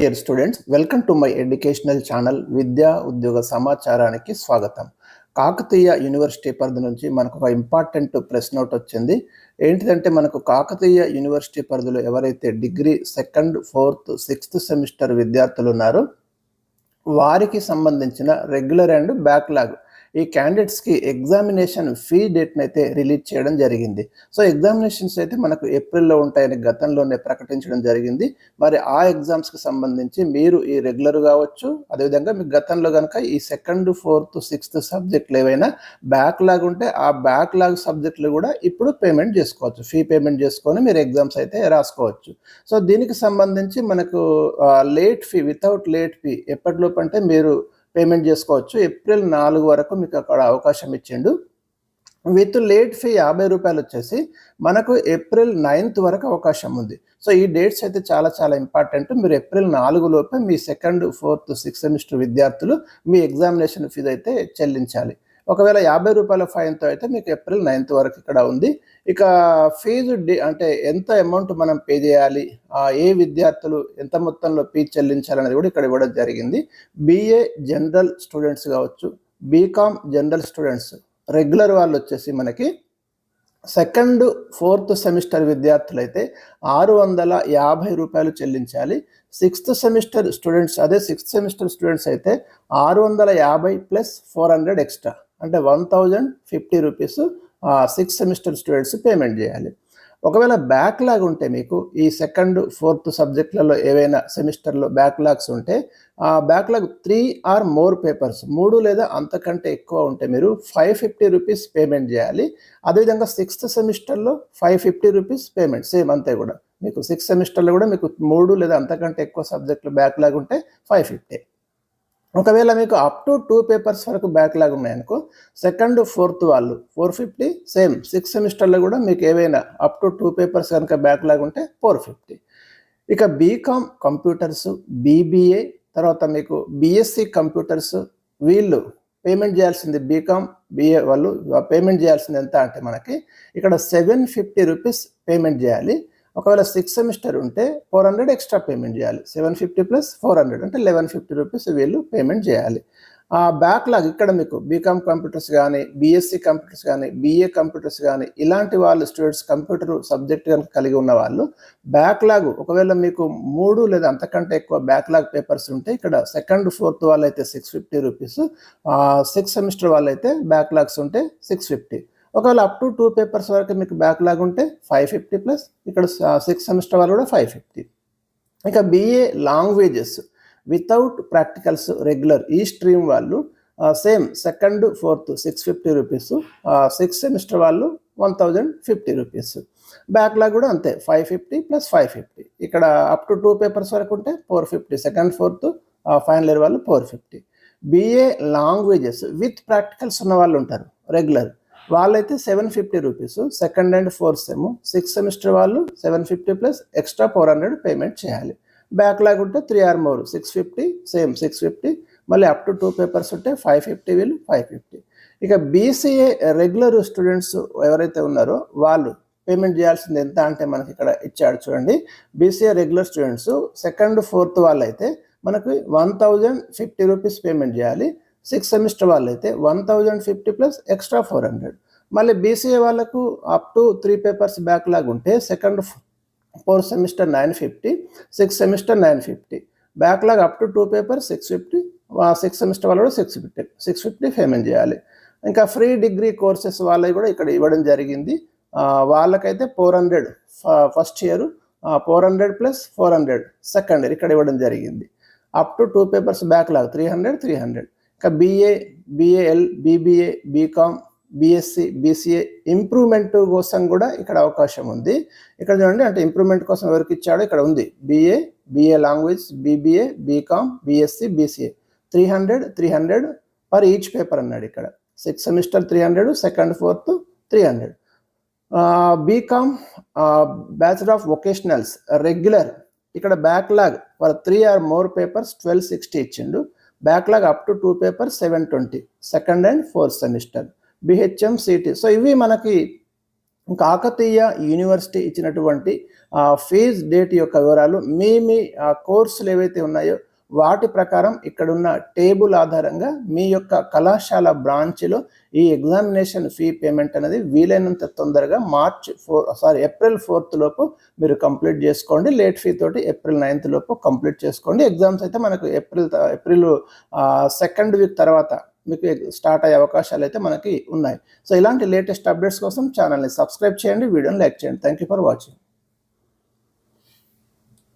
Dear students, welcome to my educational channel విద్యా ఉద్యోగ సమాచారానికి స్వాగతం. కాకతీయ యూనివర్సిటీ పరిధి నుంచి మనకు ఒక ఇంపార్టెంట్ ప్రెస్ నోట్ వచ్చింది. ఏంటిదంటే మనకు కాకతీయ యూనివర్సిటీ పరిధిలో ఎవరైతే degree 2nd, 4th, 6th semester విద్యార్థులు ఉన్నారో వారికి సంబంధించిన రెగ్యులర్ అండ్ బ్యాక్లాగ్ ఈ క్యాండిడేట్స్కి ఎగ్జామినేషన్ ఫీ డేట్ని అయితే రిలీజ్ చేయడం జరిగింది. సో ఎగ్జామినేషన్స్ అయితే మనకు ఏప్రిల్లో ఉంటాయని గతంలోనే ప్రకటించడం జరిగింది. మరి ఆ ఎగ్జామ్స్కి సంబంధించి మీరు ఈ రెగ్యులర్ కావచ్చు, అదేవిధంగా మీకు గతంలో కనుక ఈ 2nd, 4th, 6th సబ్జెక్టులు ఏవైనా బ్యాక్లాగ్ ఉంటే ఆ బ్యాక్లాగ్ సబ్జెక్టులు కూడా ఇప్పుడు పేమెంట్ చేసుకోవచ్చు. ఫీ పేమెంట్ చేసుకొని మీరు ఎగ్జామ్స్ అయితే రాసుకోవచ్చు. సో దీనికి సంబంధించి మనకు late fee, without late fee ఎప్పటిలోపు అంటే మీరు పేమెంట్ చేసుకోవచ్చు. ఏప్రిల్ 4 వరకు మీకు అక్కడ అవకాశం ఇచ్చిండు. విత్ లేట్ ఫీ 50 రూపాయలు వచ్చేసి మనకు ఏప్రిల్ 9th వరకు అవకాశం ఉంది. సో ఈ డేట్స్ అయితే చాలా ఇంపార్టెంట్. మీరు ఏప్రిల్ 4 లోపే మీ 2nd, 4th, 6th సెమిస్టర్ విద్యార్థులు మీ ఎగ్జామినేషన్ ఫీజు అయితే చెల్లించాలి. ఒకవేళ 50 రూపాయల ఫైన్తో అయితే మీకు ఏప్రిల్ 9th వరకు ఇక్కడ ఉంది. ఇక ఫీజు అంటే ఎంత అమౌంట్ మనం పే చేయాలి, ఏ విద్యార్థులు ఎంత మొత్తంలో ఫీజు చెల్లించాలనేది కూడా ఇక్కడ ఇవ్వడం జరిగింది. BA జనరల్ స్టూడెంట్స్ కావచ్చు, BCom జనరల్ స్టూడెంట్స్ రెగ్యులర్ వాళ్ళు వచ్చేసి మనకి 2nd, 4th సెమిస్టర్ విద్యార్థులు అయితే 650 రూపాయలు చెల్లించాలి. 6th సెమిస్టర్ స్టూడెంట్స్, అదే 6th సెమిస్టర్ స్టూడెంట్స్ అయితే 650 ప్లస్ 400 ఎక్స్ట్రా అంటే 1050 rupees 6th semester students payment చేయాలి. ఒకవేళ బ్యాక్లాగ్ ఉంటే మీకు ఈ 2nd, 4th సబ్జెక్టులలో ఏవైనా సెమిస్టర్లో బ్యాక్లాగ్స్ ఉంటే ఆ బ్యాక్లాగ్ 3 or more పేపర్స్, 3 లేదా అంతకంటే ఎక్కువ ఉంటే మీరు 550 రూపీస్ పేమెంట్ చేయాలి. అదేవిధంగా 6th సెమిస్టర్లో 550 రూపీస్ పేమెంట్ సేమ్ అంతే కూడా. మీకు 6th సెమిస్టర్లో కూడా మీకు 3 లేదా అంతకంటే ఎక్కువ సబ్జెక్టులు బ్యాక్లాగ్ ఉంటే 550. ఒకవేళ మీకు అప్ టు 2 పేపర్స్ వరకు బ్యాక్లాగ్ ఉన్నాయనుకో 2nd, 4th వాళ్ళు 450 సేమ్. 6th సెమిస్టర్లో కూడా మీకు ఏవైనా అప్ టు 2 పేపర్స్ కనుక బ్యాక్లాగ్ ఉంటే 450. ఇక BCom కంప్యూటర్స్, BBA, తర్వాత మీకు BSc కంప్యూటర్స్ వీళ్ళు పేమెంట్ చేయాల్సింది. BCom, BA వాళ్ళు పేమెంట్ చేయాల్సింది ఎంత అంటే మనకి ఇక్కడ 750 రూపీస్ పేమెంట్ చేయాలి. ఒకవేళ 6th సెమిస్టర్ ఉంటే 400 ఎక్స్ట్రా పేమెంట్ చేయాలి. 750 ప్లస్ 400 అంటే 1150 రూపీస్ వీళ్ళు పేమెంట్ చేయాలి. ఆ బ్యాక్లాగ్ ఇక్కడ మీకు BCom కంప్యూటర్స్ కానీ, BSc కంప్యూటర్స్ కానీ, BA కంప్యూటర్స్ కానీ ఇలాంటి వాళ్ళు స్టూడెంట్స్ కంప్యూటర్ సబ్జెక్ట్ కనుక కలిగి ఉన్న వాళ్ళు బ్యాక్లాగ్ ఒకవేళ మీకు 3 లేదా అంతకంటే ఎక్కువ బ్యాక్లాగ్ పేపర్స్ ఉంటే ఇక్కడ 2nd, 4th వాళ్ళైతే 650 రూపీస్, 6th సెమిస్టర్ వాళ్ళైతే బ్యాక్లాగ్స్ ఉంటే 650. ఒకవేళ అప్ టు 2 పేపర్స్ వరకు మీకు బ్యాక్లాగ్ ఉంటే 550 ప్లస్ ఇక్కడ 6th సెమిస్టర్ వాళ్ళు కూడా 550. ఇక BA languages without practicals regular ఈ స్ట్రీమ్ వాళ్ళు same 2nd, 4th 650 rupees, 6th semester వాళ్ళు 1050 రూపీస్. బ్యాక్లాగ్ కూడా అంతే 550 ప్లస్ 550. ఇక్కడ అప్ టు 2 పేపర్స్ వరకు ఉంటే 450, 2nd, 4th ఫైనల్ ఇయర్ వాళ్ళు 450. BA లాంగ్వేజెస్ విత్ ప్రాక్టికల్స్ ఉన్న వాళ్ళు ఉంటారు రెగ్యులర్, వాళ్ళైతే 750 rupees. 2nd and 4th sem, 6th semester వాళ్ళు 750 ప్లస్ ఎక్స్ట్రా 400 పేమెంట్ చేయాలి. బ్యాక్లాగ్ ఉంటే 3 or more 650 సేమ్ 650. మళ్ళీ అప్ టు 2 పేపర్స్ ఉంటే 550 వీళ్ళు 550. ఇక BCA రెగ్యులర్ స్టూడెంట్స్ ఎవరైతే ఉన్నారో వాళ్ళు పేమెంట్ చేయాల్సింది ఎంత అంటే మనకి ఇక్కడ ఇచ్చాడు చూడండి. BCA regular students 2nd, 4th వాళ్ళైతే మనకి 1050 రూపీస్ పేమెంట్ చేయాలి. 6th సెమిస్టర్ వాళ్ళైతే 1050 ప్లస్ ఎక్స్ట్రా 400. మళ్ళీ BCA వాళ్ళకు అప్ టు 3 పేపర్స్ బ్యాక్లాగ్ ఉంటే 2nd, 4th semester 950, 6th semester 950. Backlog up to 2 papers 650, 6th semester వాళ్ళు కూడా 650 పేమెంట్ చేయాలి. ఇంకా ఫ్రీ డిగ్రీ కోర్సెస్ వాళ్ళవి కూడా ఇక్కడ ఇవ్వడం జరిగింది. వాళ్ళకైతే 400 first year, 400 plus 400 second year ఇక్కడ ఇవ్వడం జరిగింది. Up to 2 papers backlog 300. ఇంకా BAL, BBA, BCom, BSc, BCA improvement కోసం కూడా ఇక్కడ అవకాశం ఉంది. ఇక్కడ చూడండి, అంటే ఇంప్రూవ్మెంట్ కోసం ఎవరికి ఇచ్చాడో ఇక్కడ ఉంది. BA language, BBA, BCom, BSc, BCA 300 per each paper అన్నాడు ఇక్కడ. 6th semester 300, 2nd, 4th 300. BCom bachelor of vocationals regular ఇక్కడ backlog for 3 or more papers 1260 ఇచ్చిండు. Backlog up to 2 papers 720 2nd and 4th semester. BHM CT. So ఇవి మనకి Kakatiya university ఇచ్చినటువంటి fees date యొక్క వివరాలు మీ కోర్సులు ఏవైతే ఉన్నాయో వాటి ప్రకారం ఇక్కడున్న టేబుల్ ఆధారంగా మీ యొక్క కళాశాల బ్రాంచ్లో ఈ ఎగ్జామినేషన్ ఫీ పేమెంట్ అనేది వీలైనంత తొందరగా ఏప్రిల్ 4th లోపు మీరు కంప్లీట్ చేసుకోండి. లేట్ ఫీ తోటి ఏప్రిల్ 9th లోపు కంప్లీట్ చేసుకోండి. ఎగ్జామ్స్ అయితే మనకు ఏప్రిల్ 2nd వీక్ తర్వాత మీకు స్టార్ట్ అయ్యే అవకాశాలు అయితే మనకి ఉన్నాయి. సో ఇలాంటి లేటెస్ట్ అప్డేట్స్ కోసం ఛానల్ని సబ్స్క్రైబ్ చేయండి, వీడియోని లైక్ చేయండి. Thank you for watching.